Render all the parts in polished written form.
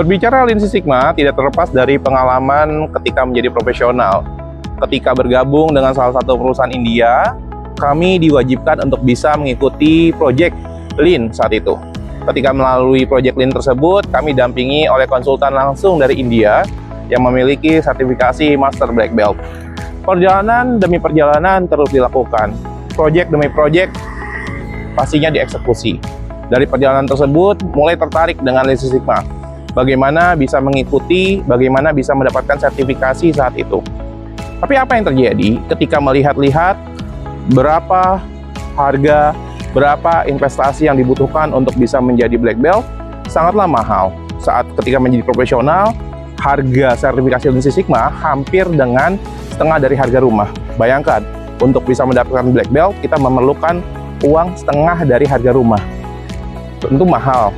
Berbicara Lean Six Sigma tidak terlepas dari pengalaman ketika menjadi profesional. Ketika bergabung dengan salah satu perusahaan India, kami diwajibkan untuk bisa mengikuti project Lean saat itu. Ketika melalui project Lean tersebut, kami dampingi oleh konsultan langsung dari India yang memiliki sertifikasi Master Black Belt. Perjalanan demi perjalanan terus dilakukan. Project demi project pastinya dieksekusi. Dari perjalanan tersebut, mulai tertarik dengan Lean Six Sigma. Bagaimana bisa mengikuti, bagaimana bisa mendapatkan sertifikasi saat itu. Tapi apa yang terjadi ketika melihat-lihat berapa harga, berapa investasi yang dibutuhkan untuk bisa menjadi black belt, sangatlah mahal. Saat ketika menjadi profesional, harga sertifikasi Lean Six Sigma hampir dengan setengah dari harga rumah. Bayangkan, untuk bisa mendapatkan black belt, kita memerlukan uang setengah dari harga rumah. Tentu mahal.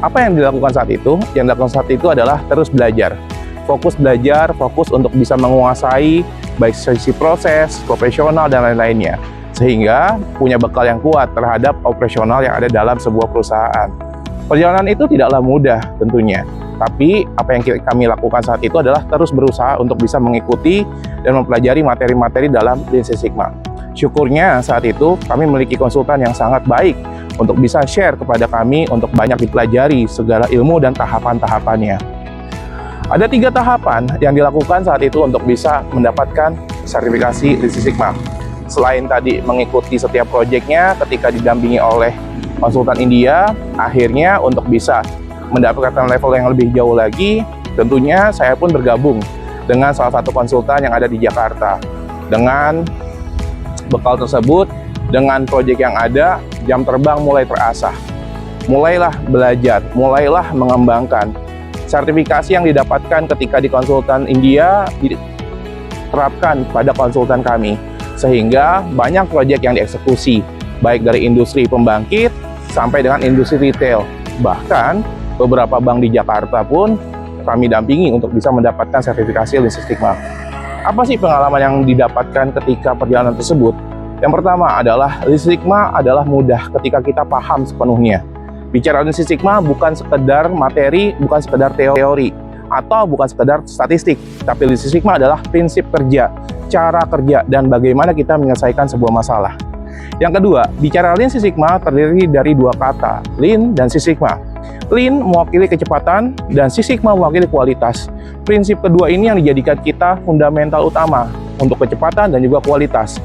Apa yang dilakukan saat itu? Yang dilakukan saat itu adalah terus belajar. Fokus belajar, fokus untuk bisa menguasai baik sisi proses, profesional, dan lain-lainnya. Sehingga punya bekal yang kuat terhadap operasional yang ada dalam sebuah perusahaan. Perjalanan itu tidaklah mudah tentunya. Tapi apa yang kami lakukan saat itu adalah terus berusaha untuk bisa mengikuti dan mempelajari materi-materi dalam Lean Six Sigma. Syukurnya saat itu kami memiliki konsultan yang sangat baik untuk bisa share kepada kami untuk banyak dipelajari segala ilmu dan tahapan-tahapannya. Ada 3 tahapan yang dilakukan saat itu untuk bisa mendapatkan sertifikasi Lean Six Sigma. Selain tadi mengikuti setiap proyeknya ketika didampingi oleh konsultan India, akhirnya untuk bisa mendapatkan level yang lebih jauh lagi, tentunya saya pun bergabung dengan salah satu konsultan yang ada di Jakarta. Dengan bekal tersebut, dengan proyek yang ada, jam terbang mulai terasah. Mulailah belajar, mulailah mengembangkan. Sertifikasi yang didapatkan ketika di konsultan India diterapkan pada konsultan kami. Sehingga banyak proyek yang dieksekusi, baik dari industri pembangkit sampai dengan industri retail. Bahkan beberapa bank di Jakarta pun kami dampingi untuk bisa mendapatkan sertifikasi Lean Six Sigma. Apa sih pengalaman yang didapatkan ketika perjalanan tersebut? Yang pertama adalah Lean Six Sigma adalah mudah ketika kita paham sepenuhnya. Bicara Lean Six Sigma bukan sekedar materi, bukan sekedar teori, atau bukan sekedar statistik. Tapi Lean Six Sigma adalah prinsip kerja, cara kerja, dan bagaimana kita menyelesaikan sebuah masalah. Yang kedua, bicara Lean Six Sigma terdiri dari 2 kata, Lean dan Six Sigma. Lean mewakili kecepatan dan Six Sigma mewakili kualitas. Prinsip kedua ini yang dijadikan kita fundamental utama untuk kecepatan dan juga kualitas.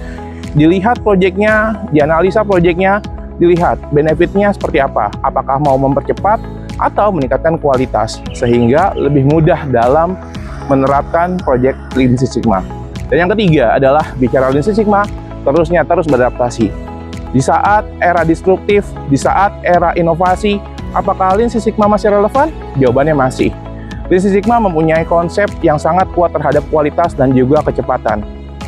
Dilihat proyeknya, dianalisa proyeknya, dilihat benefitnya seperti apa. Apakah mau mempercepat atau meningkatkan kualitas sehingga lebih mudah dalam menerapkan proyek Lean Six Sigma. Dan yang ketiga adalah bicara Lean Six Sigma, terus beradaptasi. Di saat era disruptif, di saat era inovasi, apakah Lean Six Sigma masih relevan? Jawabannya masih. Lean Six Sigma mempunyai konsep yang sangat kuat terhadap kualitas dan juga kecepatan.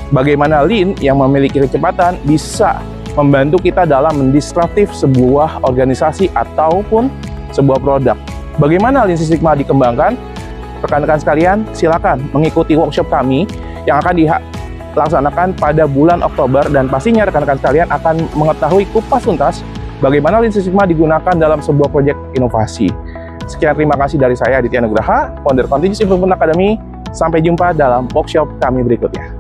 Bagaimana Lean yang memiliki kecepatan bisa membantu kita dalam mendisruptif sebuah organisasi ataupun sebuah produk. Bagaimana Lean Six Sigma dikembangkan? Rekan-rekan sekalian, silakan mengikuti workshop kami yang akan dilaksanakan pada bulan Oktober, dan pastinya rekan-rekan sekalian akan mengetahui kupas tuntas bagaimana Lean Six Sigma digunakan dalam sebuah proyek inovasi. Sekian, terima kasih dari saya Aditya Nugraha, founder Continuous Improvement Academy. Sampai jumpa dalam workshop kami berikutnya.